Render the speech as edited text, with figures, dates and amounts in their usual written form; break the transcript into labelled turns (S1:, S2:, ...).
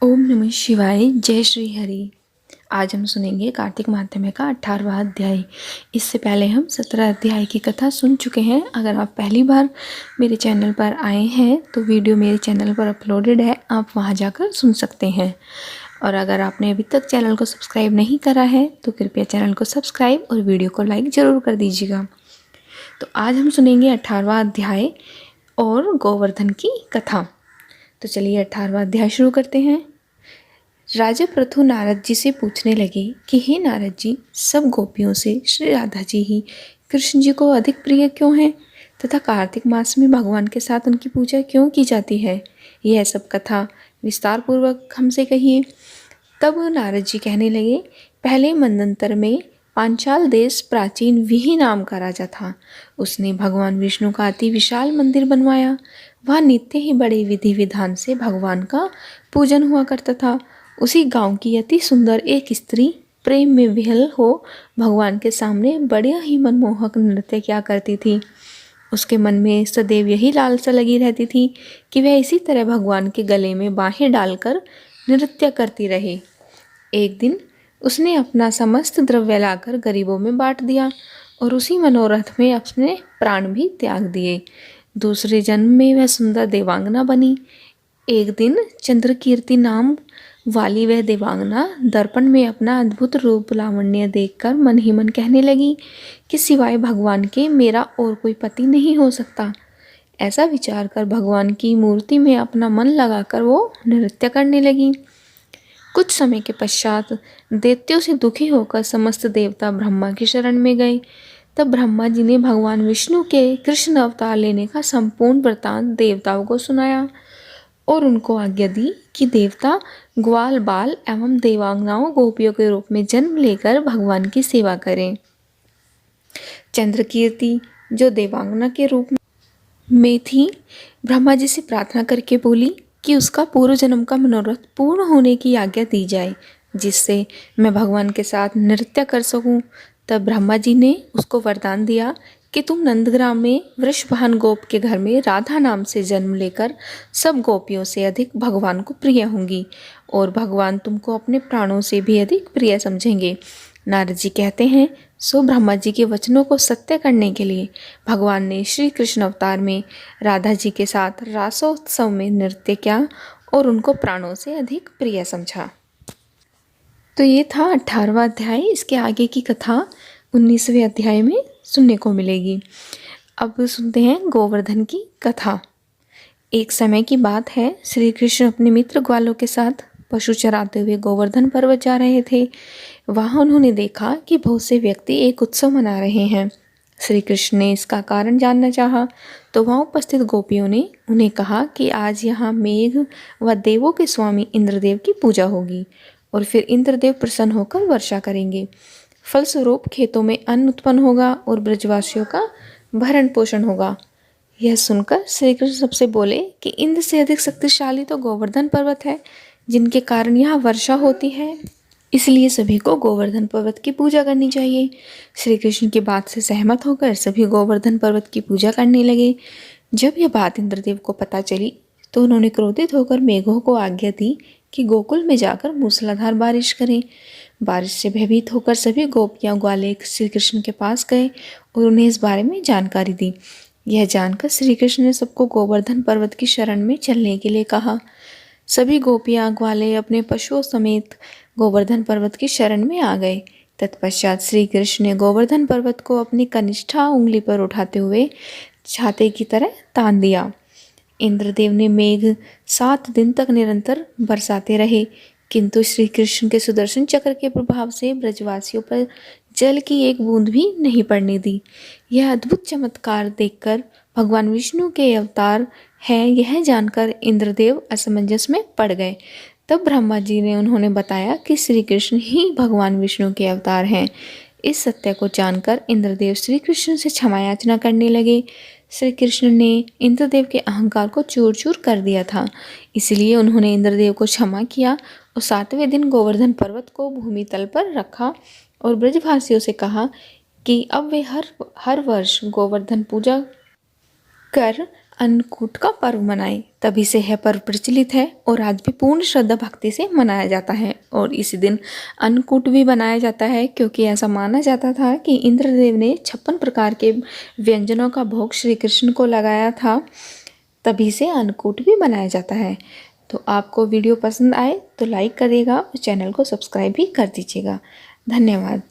S1: ओम नमः शिवाय। जय श्री हरि। आज हम सुनेंगे कार्तिक माध्यम का 18वां अध्याय। इससे पहले हम 17 अध्याय की कथा सुन चुके हैं। अगर आप पहली बार मेरे चैनल पर आए हैं तो वीडियो मेरे चैनल पर अपलोडेड है, आप वहां जाकर सुन सकते हैं। और अगर आपने अभी तक चैनल को सब्सक्राइब नहीं करा है तो कृपया चैनल को सब्सक्राइब और वीडियो को लाइक ज़रूर कर दीजिएगा। तो आज हम सुनेंगे 18वां अध्याय और गोवर्धन की कथा। तो चलिए 18वां अध्याय शुरू करते हैं। राजा पृथु नारद जी से पूछने लगे कि हे नारद जी, सब गोपियों से श्री राधा जी ही कृष्ण जी को अधिक प्रिय क्यों हैं तथा कार्तिक मास में भगवान के साथ उनकी पूजा क्यों की जाती है? यह सब कथा विस्तार पूर्वक हमसे कहिए। तब नारद जी कहने लगे, पहले मनवंतर में पांचाल देश प्राचीन विहि नाम का राजा था। उसने भगवान विष्णु का अति विशाल मंदिर बनवाया। वह नित्य ही बड़े विधि विधान से भगवान का पूजन हुआ करता था। उसी गांव की अति सुंदर एक स्त्री प्रेम में विह्वल हो भगवान के सामने बड़े ही मनमोहक नृत्य किया करती थी। उसके मन में सदैव यही लालसा लगी रहती थी कि वह इसी तरह भगवान के गले में बाहें डालकर नृत्य करती रहे। एक दिन उसने अपना समस्त द्रव्य लाकर गरीबों में बांट दिया और उसी मनोरथ में अपने प्राण भी त्याग दिए। दूसरे जन्म में वह सुंदर देवांगना बनी। एक दिन चंद्रकीर्ति नाम वाली वह देवांगना दर्पण में अपना अद्भुत रूप लावण्य देखकर मन ही मन कहने लगी कि सिवाय भगवान के मेरा और कोई पति नहीं हो सकता। ऐसा विचार कर भगवान की मूर्ति में अपना मन लगाकर वो नृत्य करने लगी। कुछ समय के पश्चात दैत्यों से दुखी होकर समस्त देवता ब्रह्मा की शरण में गए। तब ब्रह्मा जी ने भगवान विष्णु के कृष्ण अवतार लेने का संपूर्ण वृत्तांत देवताओं को सुनाया और उनको आज्ञा दी कि देवता ग्वाल बाल एवं देवांगनाओं गोपियों के रूप में जन्म लेकर भगवान की सेवा करें। चंद्रकीर्ति जो देवांगना के रूप में थी, ब्रह्मा जी से प्रार्थना करके बोली कि उसका पूर्व जन्म का मनोरथ पूर्ण होने की आज्ञा दी जाए, जिससे मैं भगवान के साथ नृत्य कर सकूं। तब ब्रह्मा जी ने उसको वरदान दिया कि तुम नंदग्राम में वृषभान गोप के घर में राधा नाम से जन्म लेकर सब गोपियों से अधिक भगवान को प्रिय होंगी और भगवान तुमको अपने प्राणों से भी अधिक प्रिय समझेंगे। नारद जी कहते हैं, सो ब्रह्मा जी के वचनों को सत्य करने के लिए भगवान ने श्री कृष्ण अवतार में राधा जी के साथ रासोत्सव में नृत्य किया और उनको प्राणों से अधिक प्रिय समझा। तो ये था 18वां अध्याय। इसके आगे की कथा 19वें अध्याय में सुनने को मिलेगी। अब सुनते हैं गोवर्धन की कथा। एक समय की बात है, श्री कृष्ण अपने मित्र ग्वालों के साथ पशु चराते हुए गोवर्धन पर्वत जा रहे थे। वहां उन्होंने देखा कि बहुत से व्यक्ति एक उत्सव मना रहे हैं। श्री कृष्ण ने इसका कारण जानना चाहा तो वहां उपस्थित गोपियों ने उन्हें कहा कि आज यहाँ मेघ व देवों के स्वामी इंद्रदेव की पूजा होगी और फिर इंद्रदेव प्रसन्न होकर वर्षा करेंगे। फलस्वरूप खेतों में अन्न उत्पन्न होगा और ब्रजवासियों का भरण पोषण होगा। यह सुनकर श्री कृष्ण सबसे बोले कि इंद्र से अधिक शक्तिशाली तो गोवर्धन पर्वत है, जिनके कारण यहाँ वर्षा होती है। इसलिए सभी को गोवर्धन पर्वत की पूजा करनी चाहिए। श्री कृष्ण की बात से सहमत होकर सभी गोवर्धन पर्वत की पूजा करने लगे। जब यह बात इंद्रदेव को पता चली तो उन्होंने क्रोधित होकर मेघों को आज्ञा दी कि गोकुल में जाकर मूसलाधार बारिश करें। बारिश से भयभीत होकर सभी गोपियाँ ग्वाले श्री कृष्ण के पास गए और उन्हें इस बारे में जानकारी दी। यह जानकर श्री कृष्ण ने सबको गोवर्धन पर्वत की शरण में चलने के लिए कहा। सभी गोपियाँ ग्वाले अपने पशुओं समेत गोवर्धन पर्वत की शरण में आ गए। तत्पश्चात श्री कृष्ण ने गोवर्धन पर्वत को अपनी कनिष्ठा उंगली पर उठाते हुए छाते की तरह तान दिया। इंद्रदेव ने मेघ 7 दिन तक निरंतर बरसाते रहे, किंतु श्री कृष्ण के सुदर्शन चक्र के प्रभाव से ब्रजवासियों पर जल की एक बूंद भी नहीं पड़ने दी। यह अद्भुत चमत्कार देखकर भगवान विष्णु के अवतार है, यह जानकर इंद्रदेव असमंजस में पड़ गए। तब ब्रह्मा जी ने उन्होंने बताया कि श्री कृष्ण ही भगवान विष्णु के अवतार हैं। इस सत्य को जानकर इंद्रदेव श्री कृष्ण से क्षमा याचना करने लगे। श्री कृष्ण ने इंद्रदेव के अहंकार को चूर चूर कर दिया था, इसलिए उन्होंने इंद्रदेव को क्षमा किया और 7वें दिन गोवर्धन पर्वत को भूमि तल पर रखा और ब्रजवासियों से कहा कि अब वे हर वर्ष गोवर्धन पूजा कर अन्नकूट का पर्व मनाएं। तभी से यह पर्व प्रचलित है और आज भी पूर्ण श्रद्धा भक्ति से मनाया जाता है। और इसी दिन अन्नकूट भी बनाया जाता है क्योंकि ऐसा माना जाता था कि इंद्रदेव ने 56 प्रकार के व्यंजनों का भोग श्री कृष्ण को लगाया था, तभी से अन्नकूट भी बनाया जाता है। तो आपको वीडियो पसंद आए तो लाइक करिएगा और चैनल को सब्सक्राइब भी कर दीजिएगा। धन्यवाद।